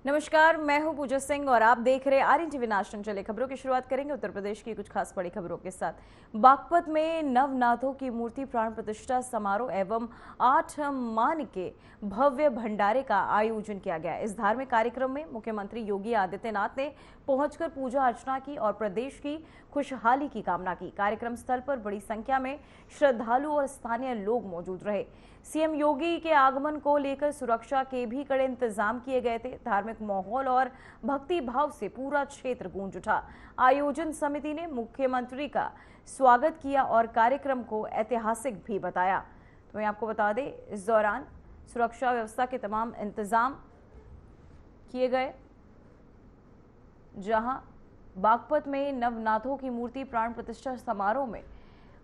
नमस्कार, मैं हूं पूजा सिंह और आप देख रहे आर्यन टीवी नेशनल। चले खबरों की शुरुआत करेंगे उत्तर प्रदेश की कुछ खास बड़ी खबरों के साथ। बागपत में नवनाथों की मूर्ति प्राण प्रतिष्ठा समारोह एवं 8 मान के भव्य भंडारे का आयोजन किया गया। इस धार्मिक कार्यक्रम में मुख्यमंत्री योगी आदित्यनाथ ने पहुंचकर पूजा अर्चना की और प्रदेश की खुशहाली की कामना की। कार्यक्रम स्थल पर बड़ी संख्या में श्रद्धालु और स्थानीय लोग मौजूद रहे। सीएम योगी के आगमन को लेकर सुरक्षा के भी कड़े इंतजाम किए गए थे। धार्मिक माहौल और भक्ति भाव से पूरा क्षेत्र गूंज उठा। आयोजन समिति ने मुख्यमंत्री का स्वागत किया और कार्यक्रम को ऐतिहासिक भी बताया। तो मैं आपको बता दें, इस दौरान सुरक्षा व्यवस्था के तमाम इंतजाम किए गए, जहां बागपत में नवनाथों की मूर्ति प्राण प्रतिष्ठा समारोह में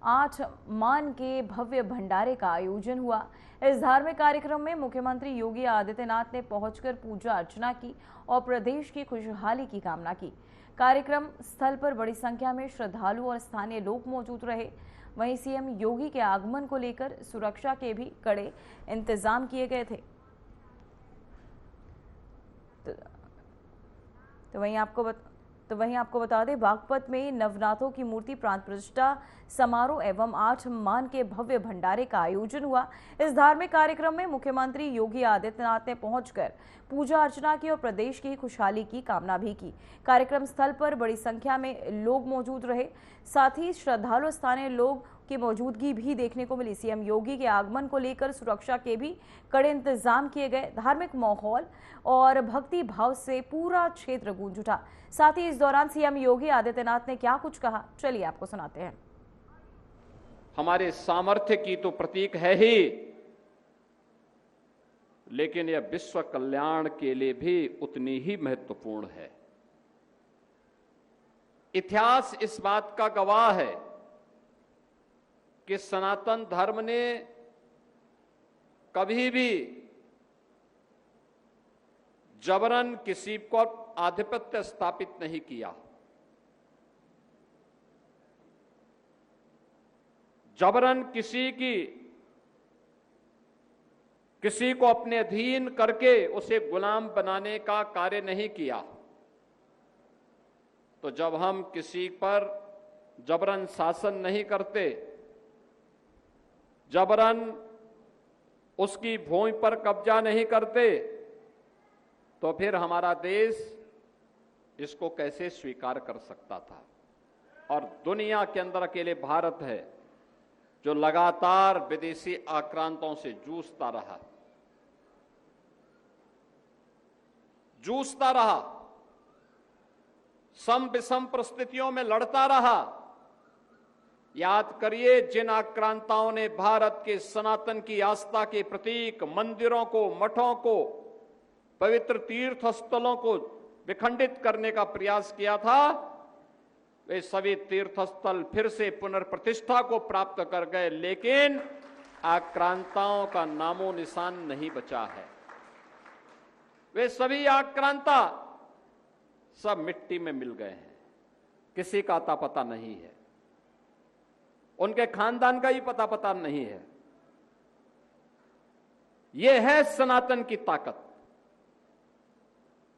8 मान के भव्य भंडारे का आयोजन हुआ। इस धार्मिक कार्यक्रम में मुख्यमंत्री योगी आदित्यनाथ ने पहुंचकर पूजा अर्चना की और प्रदेश की खुशहाली की कामना की। कार्यक्रम स्थल पर बड़ी संख्या में श्रद्धालु और स्थानीय लोग मौजूद रहे। वहीं सीएम योगी के आगमन को लेकर सुरक्षा के भी कड़े इंतजाम किए गए थे। तो वहीं आपको बता दें, बागपत में नवनाथों की मूर्ति प्राण प्रतिष्ठा समारोह एवं 8 मान के भव्य भंडारे का आयोजन हुआ। इस धार्मिक कार्यक्रम में मुख्यमंत्री योगी आदित्यनाथ ने पहुंचकर पूजा अर्चना की और प्रदेश की खुशहाली की कामना भी की। कार्यक्रम स्थल पर बड़ी संख्या में लोग मौजूद रहे, साथ ही श्रद्धालु स्थानीय लोग की मौजूदगी भी देखने को मिली। सीएम योगी के आगमन को लेकर सुरक्षा के भी कड़े इंतजाम किए गए। धार्मिक माहौल और भक्ति भाव से पूरा क्षेत्र गूंज उठा। साथ ही इस दौरान सीएम योगी आदित्यनाथ ने क्या कुछ कहा, चलिए आपको सुनाते हैं। हमारे सामर्थ्य की तो प्रतीक है ही, लेकिन यह विश्व कल्याण के लिए भी उतनी ही महत्वपूर्ण है। इतिहास इस बात का गवाह है कि सनातन धर्म ने कभी भी जबरन किसी को आधिपत्य स्थापित नहीं किया। जबरन किसी को अपने अधीन करके उसे गुलाम बनाने का कार्य नहीं किया। तो जब हम किसी पर जबरन शासन नहीं करते, जबरन उसकी भूमि पर कब्जा नहीं करते, तो फिर हमारा देश इसको कैसे स्वीकार कर सकता था। और दुनिया के अंदर अकेले भारत है जो लगातार विदेशी आक्रांतों से जूझता रहा, सम विषम परिस्थितियों में लड़ता रहा। याद करिए, जिन आक्रांताओं ने भारत के सनातन की आस्था के प्रतीक मंदिरों को, मठों को, पवित्र तीर्थ स्थलों को विखंडित करने का प्रयास किया था, वे सभी तीर्थ स्थल फिर से पुनर्प्रतिष्ठा को प्राप्त कर गए, लेकिन आक्रांताओं का नामो निशान नहीं बचा है। वे सभी आक्रांता सब मिट्टी में मिल गए हैं, किसी का अता पता नहीं है, उनके खानदान का ही पता नहीं है। यह है सनातन की ताकत,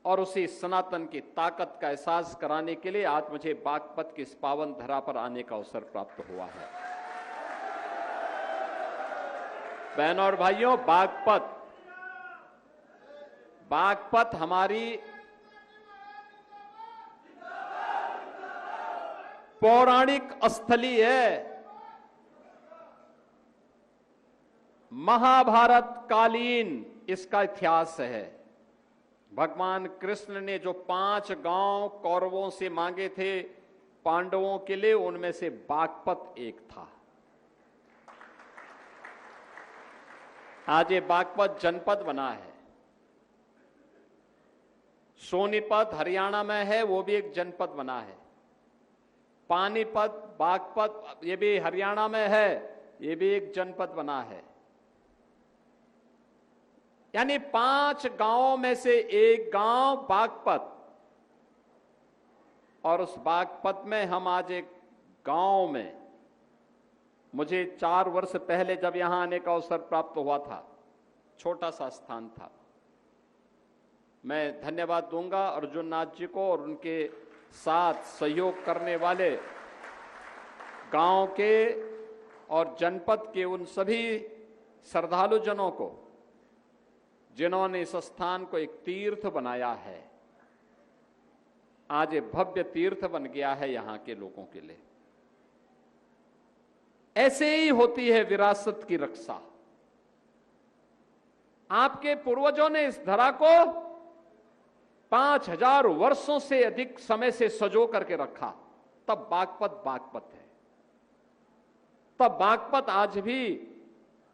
और उसी सनातन की ताकत का एहसास कराने के लिए आज मुझे बागपत की इस पावन धरा पर आने का अवसर प्राप्त हुआ है। बहनों और भाइयों, बागपत हमारी पौराणिक स्थली है। महाभारत कालीन इसका इतिहास है। भगवान कृष्ण ने जो 5 गांव कौरवों से मांगे थे पांडवों के लिए, उनमें से बागपत एक था। आज ये बागपत जनपद बना है। सोनीपत हरियाणा में है, वो भी एक जनपद बना है। पानीपत, बागपत ये भी हरियाणा में है, ये भी एक जनपद बना है। यानी 5 गांवों में से एक गांव बागपत, और उस बागपत में हम आज एक गांव में, मुझे 4 वर्ष पहले जब यहां आने का अवसर प्राप्त हुआ था, छोटा सा स्थान था, मैं धन्यवाद दूंगा अर्जुन नाथ जी को और उनके साथ सहयोग करने वाले गांव के और जनपद के उन सभी श्रद्धालु जनों को जिन्होंने इस स्थान को एक तीर्थ बनाया है। आज ये भव्य तीर्थ बन गया है यहां के लोगों के लिए। ऐसे ही होती है विरासत की रक्षा। आपके पूर्वजों ने इस धरा को 5000 वर्षों से अधिक समय से सजो करके रखा, तब बागपत बागपत है। तब बागपत आज भी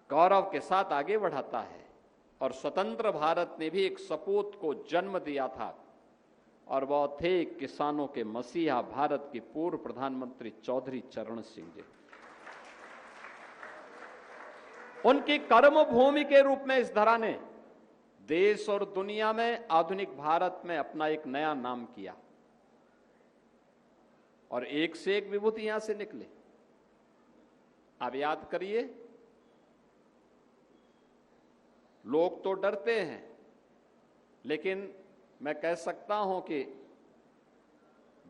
गौरव के साथ आगे बढ़ाता है। और स्वतंत्र भारत ने भी एक सपूत को जन्म दिया था और वह थे किसानों के मसीहा भारत के पूर्व प्रधानमंत्री चौधरी चरण सिंह जी। उनकी कर्म भूमि के रूप में इस धरा ने देश और दुनिया में आधुनिक भारत में अपना एक नया नाम किया और एक से एक विभूति यहां से निकले। आप याद करिए, लोग तो डरते हैं, लेकिन मैं कह सकता हूं कि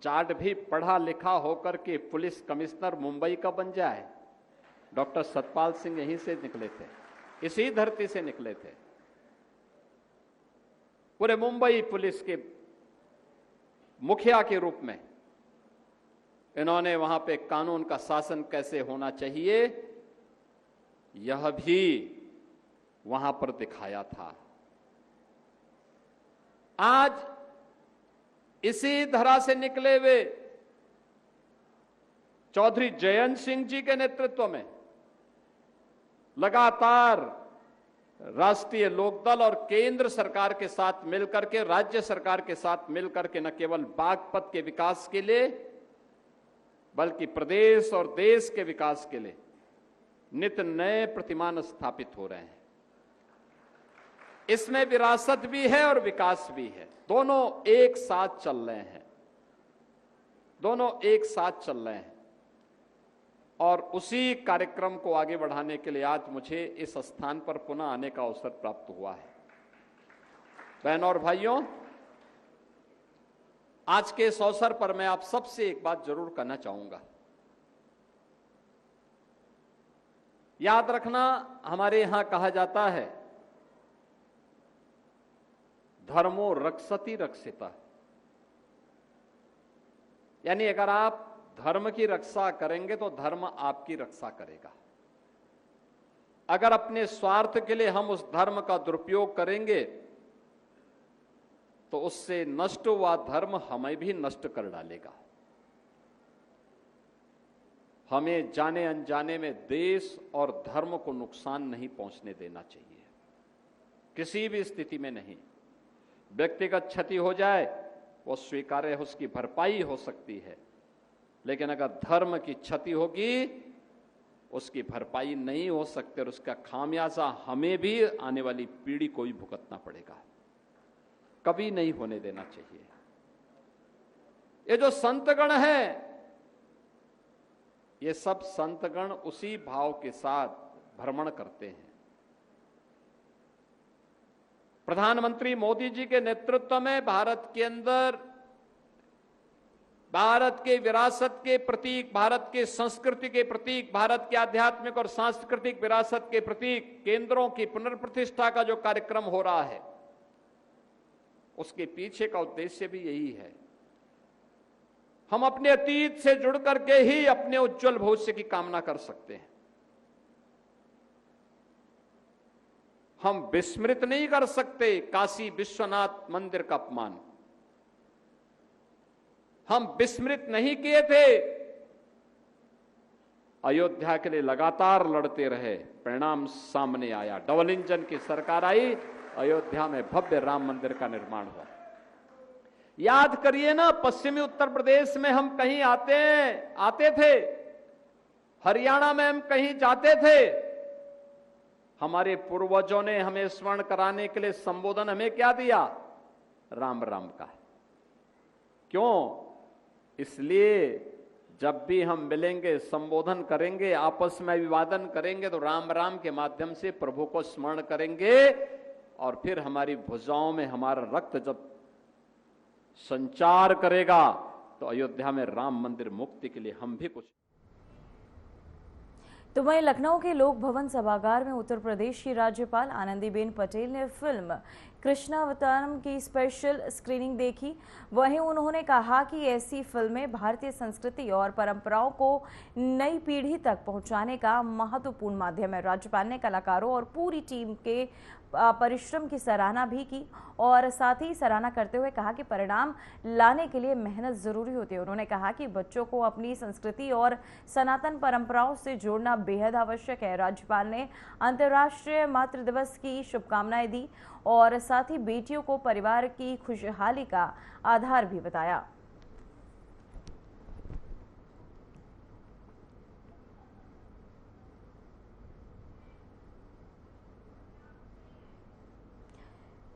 जाट भी पढ़ा लिखा होकर के पुलिस कमिश्नर मुंबई का बन जाए। डॉक्टर सतपाल सिंह यहीं से निकले थे, इसी धरती से निकले थे। पूरे मुंबई पुलिस के मुखिया के रूप में इन्होंने वहां पे कानून का शासन कैसे होना चाहिए यह भी वहां पर दिखाया था। आज इसी धरा से निकले हुए चौधरी जयंत सिंह जी के नेतृत्व में लगातार राष्ट्रीय लोकदल और केंद्र सरकार के साथ मिलकर के, राज्य सरकार के साथ मिलकर के न केवल बागपत के विकास के लिए बल्कि प्रदेश और देश के विकास के लिए नित नए प्रतिमान स्थापित हो रहे हैं। इसमें विरासत भी है और विकास भी है, दोनों एक साथ चल रहे हैं, दोनों एक साथ चल रहे हैं। और उसी कार्यक्रम को आगे बढ़ाने के लिए आज मुझे इस स्थान पर पुनः आने का अवसर प्राप्त हुआ है। बहनों और भाइयों, आज के इस अवसर पर मैं आप सबसे एक बात जरूर कहना चाहूंगा। याद रखना, हमारे यहां कहा जाता है धर्मो रक्षति रक्षिता, यानी अगर आप धर्म की रक्षा करेंगे तो धर्म आपकी रक्षा करेगा। अगर अपने स्वार्थ के लिए हम उस धर्म का दुरुपयोग करेंगे तो उससे नष्ट हुआ धर्म हमें भी नष्ट कर डालेगा। हमें जाने अनजाने में देश और धर्म को नुकसान नहीं पहुंचने देना चाहिए, किसी भी स्थिति में नहीं। व्यक्तिगत क्षति हो जाए वो स्वीकार्य है, उसकी भरपाई हो सकती है, लेकिन अगर धर्म की क्षति होगी उसकी भरपाई नहीं हो सकती और उसका खामियाजा हमें भी आने वाली पीढ़ी को ही भुगतना पड़ेगा। कभी नहीं होने देना चाहिए। ये जो संतगण है, ये सब संतगण उसी भाव के साथ भ्रमण करते हैं। प्रधानमंत्री मोदी जी के नेतृत्व में भारत के अंदर भारत के विरासत के प्रतीक, भारत के संस्कृति के प्रतीक, भारत के आध्यात्मिक और सांस्कृतिक विरासत के प्रतीक केंद्रों की पुनर्प्रतिष्ठा का जो कार्यक्रम हो रहा है, उसके पीछे का उद्देश्य भी यही है। हम अपने अतीत से जुड़ करके ही अपने उज्जवल भविष्य की कामना कर सकते हैं। हम विस्मृत नहीं कर सकते काशी विश्वनाथ मंदिर का अपमान। हम विस्मृत नहीं किए थे, अयोध्या के लिए लगातार लड़ते रहे, परिणाम सामने आया। डबल इंजन की सरकार आई, अयोध्या में भव्य राम मंदिर का निर्माण हुआ। याद करिए ना, पश्चिमी उत्तर प्रदेश में हम कहीं आते थे, हरियाणा में हम कहीं जाते थे, हमारे पूर्वजों ने हमें स्मरण कराने के लिए संबोधन हमें क्या दिया? राम राम का। क्यों? इसलिए जब भी हम मिलेंगे, संबोधन करेंगे, आपस में अभिवादन करेंगे तो राम राम के माध्यम से प्रभु को स्मरण करेंगे और फिर हमारी भुजाओं में हमारा रक्त जब संचार करेगा तो अयोध्या में राम मंदिर मुक्ति के लिए हम भी कुछ। तो वहीं लखनऊ के लोक भवन सभागार में उत्तर प्रदेश की राज्यपाल आनंदीबेन पटेल ने फिल्म कृष्णावतारम की स्पेशल स्क्रीनिंग देखी। वहीं उन्होंने कहा कि ऐसी फिल्में भारतीय संस्कृति और परंपराओं को नई पीढ़ी तक पहुंचाने का महत्वपूर्ण माध्यम है। राज्यपाल ने कलाकारों और पूरी टीम के परिश्रम की सराहना भी की और साथ ही सराहना करते हुए कहा कि परिणाम लाने के लिए मेहनत जरूरी होती है। उन्होंने कहा कि बच्चों को अपनी संस्कृति और सनातन परंपराओं से जोड़ना बेहद आवश्यक है। राज्यपाल ने अंतर्राष्ट्रीय मातृ दिवस की शुभकामनाएं दी और साथ ही बेटियों को परिवार की खुशहाली का आधार भी बताया।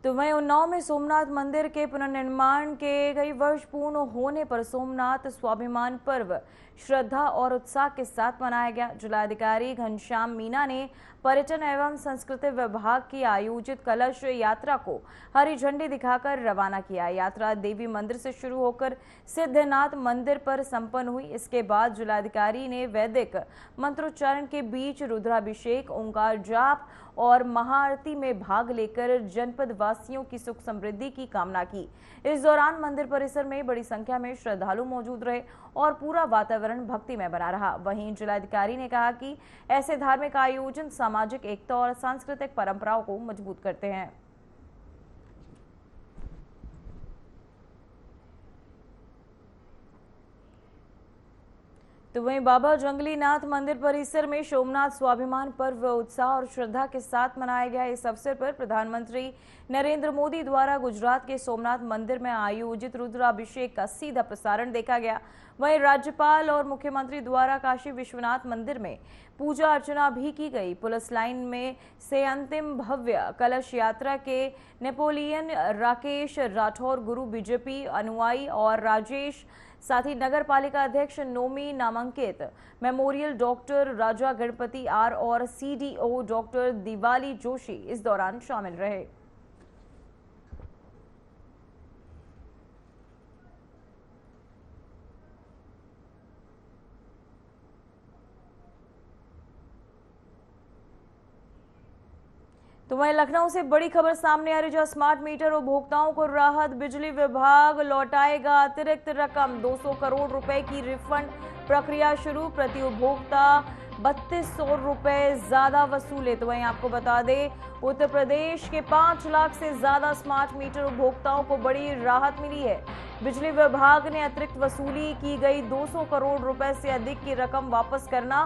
तो वहीं उन्नाव में सोमनाथ मंदिर के पुनर्निर्माण के कई वर्ष पूर्ण होने पर सोमनाथ स्वाभिमान पर्व श्रद्धा और उत्साह के साथ मनाया गया। जिलाधिकारी घनश्याम मीना ने पर्यटन एवं संस्कृति विभाग की आयोजित कलश यात्रा को हरी झंडी दिखाकर रवाना किया। यात्रा देवी मंदिर से शुरू होकर सिद्धनाथ मंदिर पर संपन्न हुई। इसके बाद जिलाधिकारी ने वैदिक मंत्रोच्चारण के बीच रुद्राभिषेक, ओंकार जाप और महाआरती में भाग लेकर जनपद वासियों की सुख समृद्धि की कामना की। इस दौरान मंदिर परिसर में बड़ी संख्या में श्रद्धालु मौजूद रहे और पूरा वातावरण भक्तिमय बना रहा। वहीं जिलाधिकारी ने कहा कि ऐसे धार्मिक आयोजन सामाजिक एकता और सांस्कृतिक परंपराओं को मजबूत करते हैं। तो वहीं बाबा जंगलीनाथ मंदिर परिसर में सोमनाथ स्वाभिमान पर्व उत्साह और श्रद्धा के साथ मनाया गया। इस अवसर पर प्रधानमंत्री नरेंद्र मोदी द्वारा गुजरात के सोमनाथ मंदिर में आयोजित रुद्राभिषेक का सीधा प्रसारण देखा गया। वहीं राज्यपाल और मुख्यमंत्री द्वारा काशी विश्वनाथ मंदिर में पूजा अर्चना भी की गई। पुलिस लाइन में से अंतिम भव्य कलश यात्रा के नेपोलियन राकेश राठौर, गुरु बीजेपी अनुयायी और राजेश, साथ ही नगर पालिका अध्यक्ष नोमी नामांकित memorial doctor Raja Ganapati R और सीडीओ डॉक्टर दिवाली जोशी इस दौरान शामिल रहे। तो वहीं लखनऊ से बड़ी खबर सामने आ रही, जो स्मार्ट मीटर उपभोक्ताओं को राहत। बिजली विभाग लौटाएगा अतिरिक्त रकम, 200 करोड़ रुपए की रिफंड प्रक्रिया शुरू। प्रति उपभोक्ता 3200 रुपए ज्यादा वसूले। तो वहीं आपको बता दें, उत्तर प्रदेश के 5 लाख से ज्यादा स्मार्ट मीटर उपभोक्ताओं को बड़ी राहत मिली है। बिजली विभाग ने अतिरिक्त वसूली की गई 200 करोड़ रुपए से अधिक की रकम वापस करना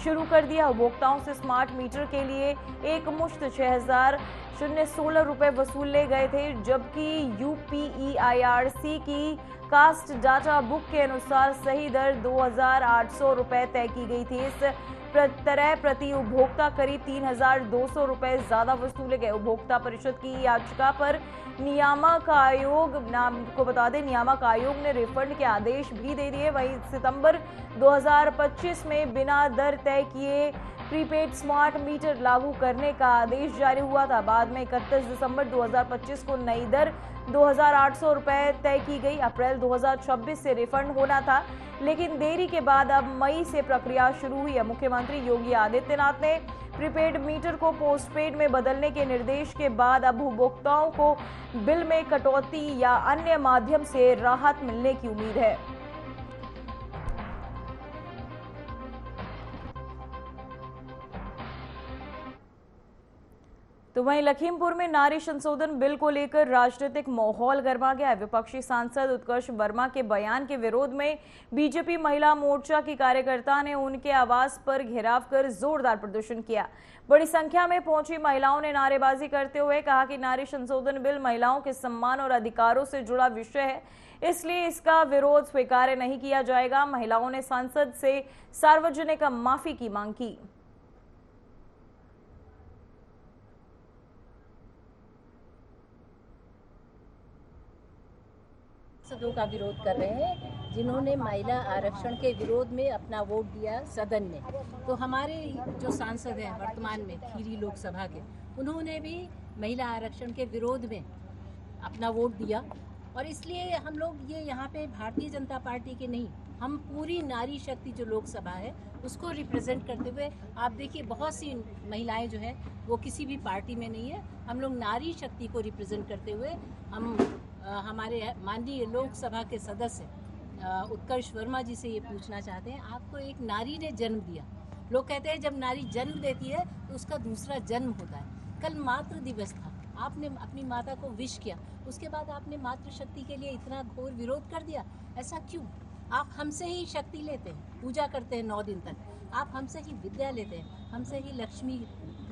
शुरू कर दिया। उपभोक्ताओं से स्मार्ट मीटर के लिए एक मुश्त 6016 रुपए वसूले गए थे, जबकि यूपीईआईआरसी की कास्ट डाटा बुक के अनुसार सही दर 2800 रुपए तय की गई थी। इस तरह प्रति उपभोक्ता करीब 3200 रुपए ज्यादा वसूले गए। उपभोक्ता परिषद की याचिका पर नियामक आयोग को बता दें, नियामक आयोग ने रिफंड के आदेश भी दे दिए। वहीं सितंबर 2025 में बिना दर तय किए प्रीपेड स्मार्ट मीटर लागू करने का आदेश जारी हुआ था। बाद में 31 दिसंबर 2025 को नई दर 2800 रुपए तय की गई। अप्रैल 2026 से रिफंड होना था, लेकिन देरी के बाद अब मई से प्रक्रिया शुरू हुई है। मुख्यमंत्री योगी आदित्यनाथ ने प्रीपेड मीटर को पोस्टपेड में बदलने के निर्देश के बाद अब उपभोक्ताओं को बिल में कटौती या अन्य माध्यम से राहत मिलने की उम्मीद है। तो वहीं लखीमपुर में नारी संशोधन बिल को लेकर राजनीतिक माहौल गर्मा गया। विपक्षी सांसद उत्कर्ष वर्मा के बयान के विरोध में बीजेपी महिला मोर्चा की कार्यकर्ता ने उनके आवास पर घेराव कर जोरदार प्रदर्शन किया। बड़ी संख्या में पहुंची महिलाओं ने नारेबाजी करते हुए कहा कि नारी संशोधन बिल महिलाओं के सम्मान और अधिकारों से जुड़ा विषय है, इसलिए इसका विरोध स्वीकार्य नहीं किया जाएगा। महिलाओं ने सांसद से सार्वजनिक माफी की मांग की। सांसदों का विरोध कर रहे हैं, जिन्होंने महिला आरक्षण के विरोध में अपना वोट दिया सदन में। तो हमारे जो सांसद हैं वर्तमान में खीरी लोकसभा के, उन्होंने भी महिला आरक्षण के विरोध में अपना वोट दिया। और इसलिए हम लोग ये यहाँ पे भारतीय जनता पार्टी के नहीं, हम पूरी नारी शक्ति जो लोकसभा है उसको रिप्रेजेंट करते हुए, आप देखिए बहुत सी महिलाएं जो है वो किसी भी पार्टी में नहीं है, हम लोग नारी शक्ति को रिप्रेजेंट करते हुए हम हमारे माननीय लोकसभा के सदस्य उत्कर्ष वर्मा जी से ये पूछना चाहते हैं, आपको एक नारी ने जन्म दिया, लोग कहते हैं जब नारी जन्म देती है तो उसका दूसरा जन्म होता है। कल मातृ दिवस था, आपने अपनी माता को विश किया, उसके बाद आपने मातृशक्ति के लिए इतना घोर विरोध कर दिया, ऐसा क्यों? आप हमसे ही शक्ति लेते हैं, पूजा करते हैं 9 दिन तक, आप हमसे ही विद्या लेते हैं, हमसे ही लक्ष्मी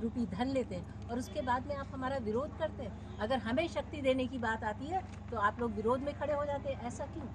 रूपी धन लेते हैं और उसके बाद में आप हमारा विरोध करते हैं। अगर हमें शक्ति देने की बात आती है तो आप लोग विरोध में खड़े हो जाते हैं, ऐसा क्यों?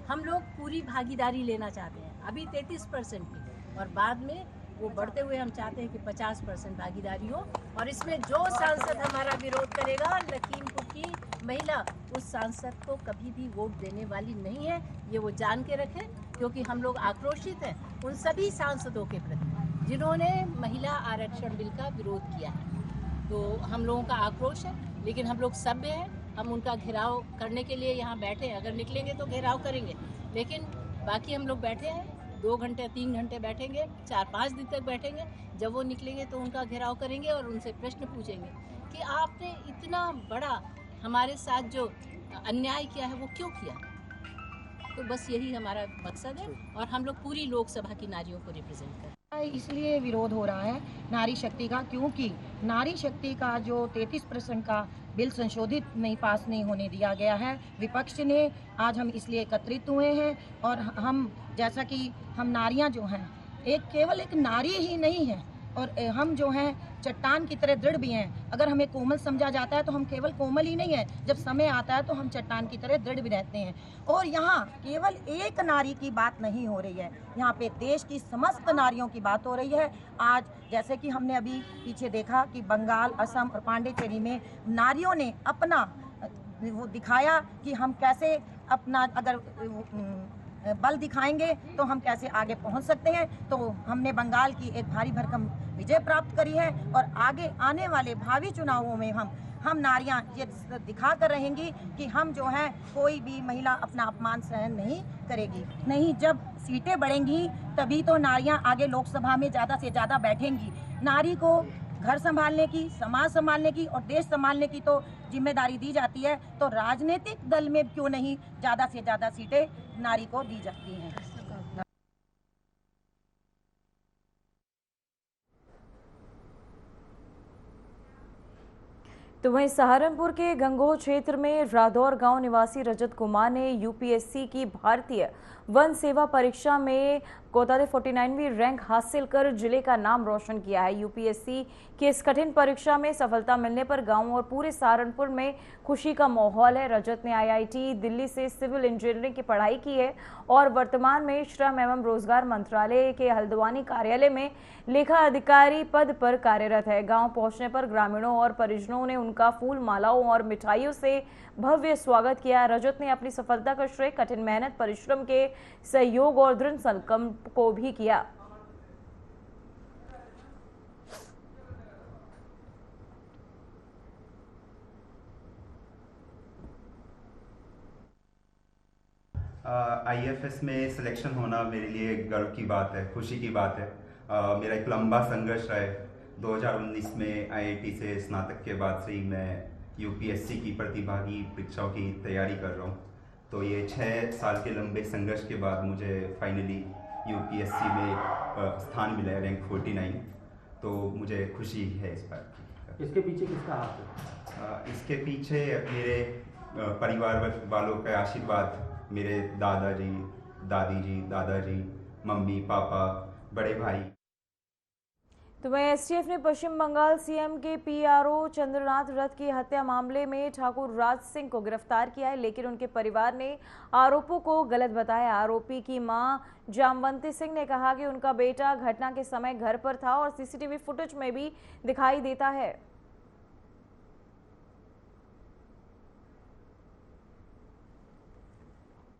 हम लोग पूरी भागीदारी लेना चाहते हैं, अभी 33% की, और बाद में वो बढ़ते हुए हम चाहते हैं कि 50% भागीदारी हो। और इसमें जो सांसद हमारा विरोध करेगा, लखीमपुर की महिला उस सांसद को कभी भी वोट देने वाली नहीं है, ये वो जान के रखें, क्योंकि हम लोग आक्रोशित हैं उन सभी सांसदों के प्रति जिन्होंने महिला आरक्षण बिल का विरोध किया है। तो हम लोगों का आक्रोश है, लेकिन हम लोग सभ्य हैं, हम उनका घेराव करने के लिए यहाँ बैठे हैं, अगर निकलेंगे तो घेराव करेंगे, लेकिन बाकी हम लोग बैठे हैं, 2 घंटे 3 घंटे बैठेंगे, 4-5 दिन तक बैठेंगे, जब वो निकलेंगे तो उनका घेराव करेंगे और उनसे प्रश्न पूछेंगे कि आपने इतना बड़ा हमारे साथ जो अन्याय किया है वो क्यों किया। तो बस यही हमारा मकसद है और हम लोग पूरी लोकसभा की नारियों को रिप्रेजेंट करते हैं। इसलिए विरोध हो रहा है नारी शक्ति का, क्योंकि नारी शक्ति का जो 33% का बिल संशोधित पास नहीं होने दिया गया है विपक्ष ने। आज हम इसलिए एकत्रित हुए हैं और हम जैसा कि हम नारियां जो हैं केवल एक नारी ही नहीं है, और हम जो हैं चट्टान की तरह दृढ़ भी हैं। अगर हमें कोमल समझा जाता है तो हम केवल कोमल ही नहीं है, जब समय आता है तो हम चट्टान की तरह दृढ़ भी रहते हैं। और यहाँ केवल एक नारी की बात नहीं हो रही है, यहाँ पे देश की समस्त नारियों की बात हो रही है। आज जैसे कि हमने अभी पीछे देखा कि बंगाल, असम और पांडिचेरी में नारियों ने अपना वो दिखाया कि हम कैसे अपना अगर बल दिखाएंगे तो हम कैसे आगे पहुंच सकते हैं। तो हमने बंगाल की एक भारी भरकम विजय प्राप्त करी है और आगे आने वाले भावी चुनावों में हम नारियां ये दिखा कर रहेंगी कि हम जो हैं कोई भी महिला अपना अपमान सहन नहीं करेगी। नहीं, जब सीटें बढ़ेंगी तभी तो नारियां आगे लोकसभा में ज़्यादा से ज़्यादा बैठेंगी। नारी को घर संभालने की, समाज संभालने की और देश संभालने की तो जिम्मेदारी दी जाती है, तो राजनीतिक दल में क्यों नहीं ज़्यादा से ज़्यादा सीटें नारी को दी जाती हैं। तो वहीं सहारनपुर के गंगोह क्षेत्र में रादौर गांव निवासी रजत कुमार ने यूपीएससी की भारतीय वन सेवा परीक्षा में कोतादे 49वीं रैंक हासिल कर जिले का नाम रोशन किया है। यूपीएससी की इस कठिन परीक्षा में सफलता मिलने पर गांव और पूरे सहारनपुर में खुशी का माहौल है। रजत ने आईआईटी दिल्ली से सिविल इंजीनियरिंग की पढ़ाई की है और वर्तमान में श्रम एवं रोजगार मंत्रालय के हल्द्वानी कार्यालय में लेखा अधिकारी पद पर कार्यरत है। गांव पहुंचने पर ग्रामीणों और परिजनों ने उनका फूल मालाओं और मिठाइयों से भव्य स्वागत किया। रजत ने अपनी सफलता का श्रेय कठिन मेहनत, परिश्रम के सहयोग और दृढ़ संकल्प को भी किया। आईएफएस में सिलेक्शन होना मेरे लिए गर्व की बात है, खुशी की बात है। मेरा एक लंबा संघर्ष रहा है। 2019 में आईआईटी से स्नातक के बाद से ही मैं यूपीएससी की प्रतिभागी परीक्षाओं की तैयारी कर रहा हूँ। तो ये 6 साल के लंबे संघर्ष के बाद मुझे फाइनली यूपीएससी में स्थान मिला है, रैंक 49। तो मुझे खुशी है इस बात। इसके पीछे किसका हाथ है? इसके पीछे मेरे परिवार वालों का आशीर्वाद, मेरे दादाजी, दादी जी, दादाजी, मम्मी, पापा, बड़े भाई। तो वहीं एसटीएफ ने पश्चिम बंगाल सीएम के पीआरओ चंद्रनाथ रथ की हत्या मामले में ठाकुर राज सिंह को गिरफ्तार किया है, लेकिन उनके परिवार ने आरोपों को गलत बताया। आरोपी की मां जामवंती सिंह ने कहा कि उनका बेटा घटना के समय घर पर था और सीसीटीवी फुटेज में भी दिखाई देता है।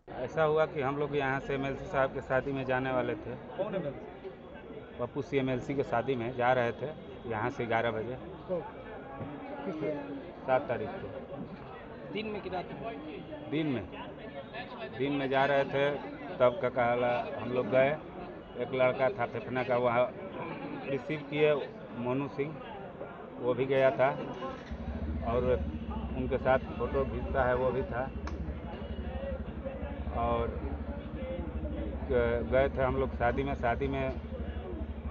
ऐसा हुआ कि हम लोग यहाँ से एमएलसी साहब के शादी में जाने वाले थे। कौन एमएलसी? पप्पू सी एमएलसी के शादी में जा रहे थे यहाँ से 11 बजे। किस तरह? 7 तारीख को दिन में कि रात में? दिन में जा रहे थे, तब का कहला हम लोग गए। एक लड़का था फेफना का, वहाँ रिसीव किए, मोनू सिंह, वो भी गया था, और उनके साथ फोटो खींचता है वो भी था। और गए थे हम लोग शादी में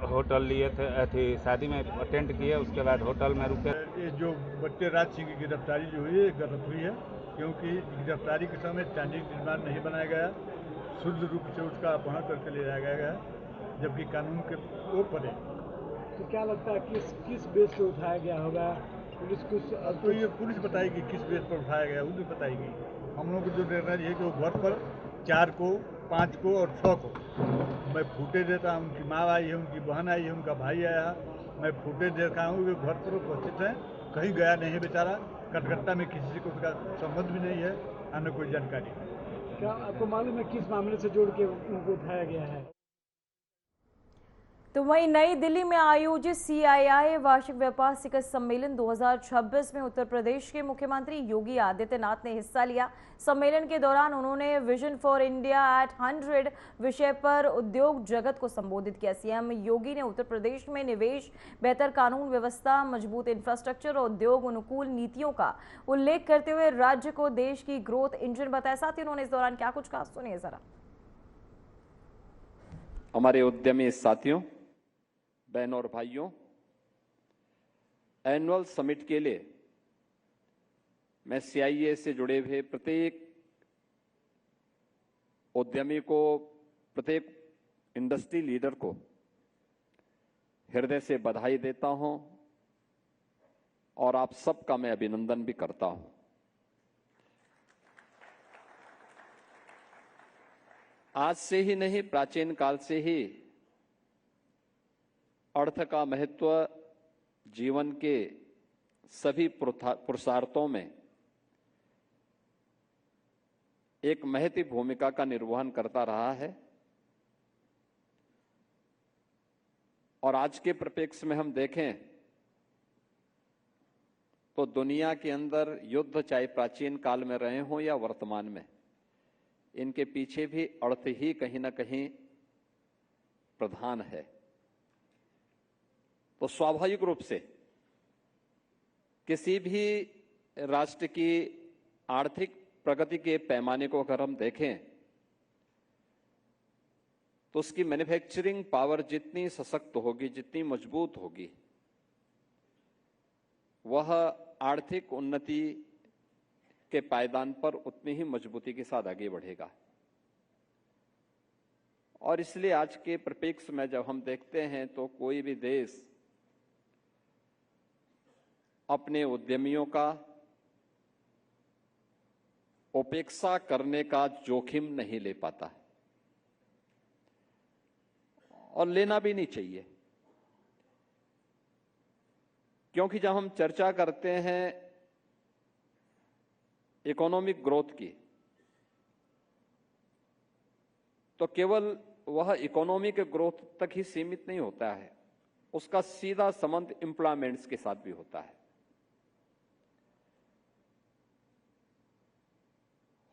होटल लिए थे, शादी में अटेंड किए, उसके बाद होटल में रुके। ये जो बट्टे राज सिंह की गिरफ्तारी जो हुई है गलत हुई है, क्योंकि गिरफ्तारी के समय चाइनीज निर्माण नहीं बनाया गया, शुद्ध रूप से उसका अपहरण करके ले जाया गया, जबकि कानून के वो परे। तो क्या लगता है किस बेस पे उठाया गया होगा? पुलिस कुछ तो ये पुलिस बताएगी किस बेस पर उठाया गया, वो भी बताएगी। हम लोग को जो निर्णय है कि वो घर पर 4 को, 5 को और 6 को मैं फुटेज देता हूँ। उनकी माँ आई है, उनकी बहन आई है, उनका भाई आया है, मैं फुटेज देखा हूँ कि घर पर उपस्थित हैं, कहीं गया नहीं है बेचारा। कलकत्ता में किसी को उसका संबंध भी नहीं है, अन्य कोई जानकारी। क्या आपको मालूम है किस मामले से जोड़ के उनको उठाया गया है? तो वहीं नई दिल्ली में आयोजित CII वार्षिक व्यापार शिखर सम्मेलन 2026 में उत्तर प्रदेश के मुख्यमंत्री योगी आदित्यनाथ ने हिस्सा लिया। सम्मेलन के दौरान उन्होंने विजन फॉर इंडिया एट 100 विषय पर उद्योग जगत को संबोधित किया। सीएम योगी ने उत्तर प्रदेश में निवेश, बेहतर कानून व्यवस्था, मजबूत इंफ्रास्ट्रक्चर और उद्योग अनुकूल नीतियों का उल्लेख करते हुए राज्य को देश की ग्रोथ इंजन बताया। साथ ही उन्होंने इस दौरान क्या कुछ कहा, सुनिए जरा। हमारे उद्यमी साथियों, बहनों और भाइयों, एनुअल समिट के लिए मैं CII से जुड़े हुए प्रत्येक उद्यमी को, प्रत्येक इंडस्ट्री लीडर को हृदय से बधाई देता हूं और आप सबका मैं अभिनंदन भी करता हूं। आज से ही नहीं, प्राचीन काल से ही अर्थ का महत्व जीवन के सभी पुरुषार्थों में एक महती भूमिका का निर्वहन करता रहा है। और आज के परिप्रेक्ष्य में हम देखें तो दुनिया के अंदर युद्ध चाहे प्राचीन काल में रहे हों या वर्तमान में, इनके पीछे भी अर्थ ही कहीं ना कहीं प्रधान है। तो स्वाभाविक रूप से किसी भी राष्ट्र की आर्थिक प्रगति के पैमाने को अगर हम देखें तो उसकी मैन्युफैक्चरिंग पावर जितनी सशक्त होगी, जितनी मजबूत होगी, वह आर्थिक उन्नति के पायदान पर उतनी ही मजबूती के साथ आगे बढ़ेगा। और इसलिए आज के परिप्रेक्ष्य में जब हम देखते हैं तो कोई भी देश अपने उद्यमियों का उपेक्षा करने का जोखिम नहीं ले पाता और लेना भी नहीं चाहिए, क्योंकि जब हम चर्चा करते हैं इकोनॉमिक ग्रोथ की तो केवल वह इकोनॉमिक ग्रोथ तक ही सीमित नहीं होता है, उसका सीधा संबंध एम्प्लॉयमेंट्स के साथ भी होता है।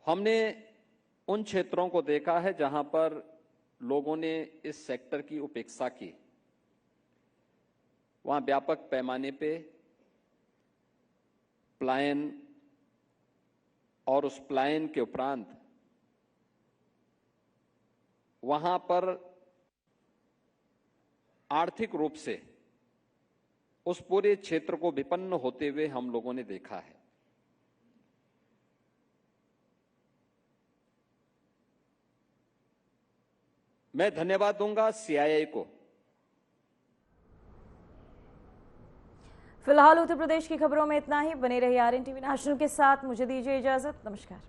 हमने उन क्षेत्रों को देखा है जहां पर लोगों ने इस सेक्टर की उपेक्षा की, वहां व्यापक पैमाने पे पलायन और उस पलायन के उपरांत वहां पर आर्थिक रूप से उस पूरे क्षेत्र को विपन्न होते हुए हम लोगों ने देखा है। मैं धन्यवाद दूंगा CII को। फिलहाल उत्तर प्रदेश की खबरों में इतना ही। बने रहिए RNTV नेशनल के साथ। मुझे दीजिए इजाजत। नमस्कार।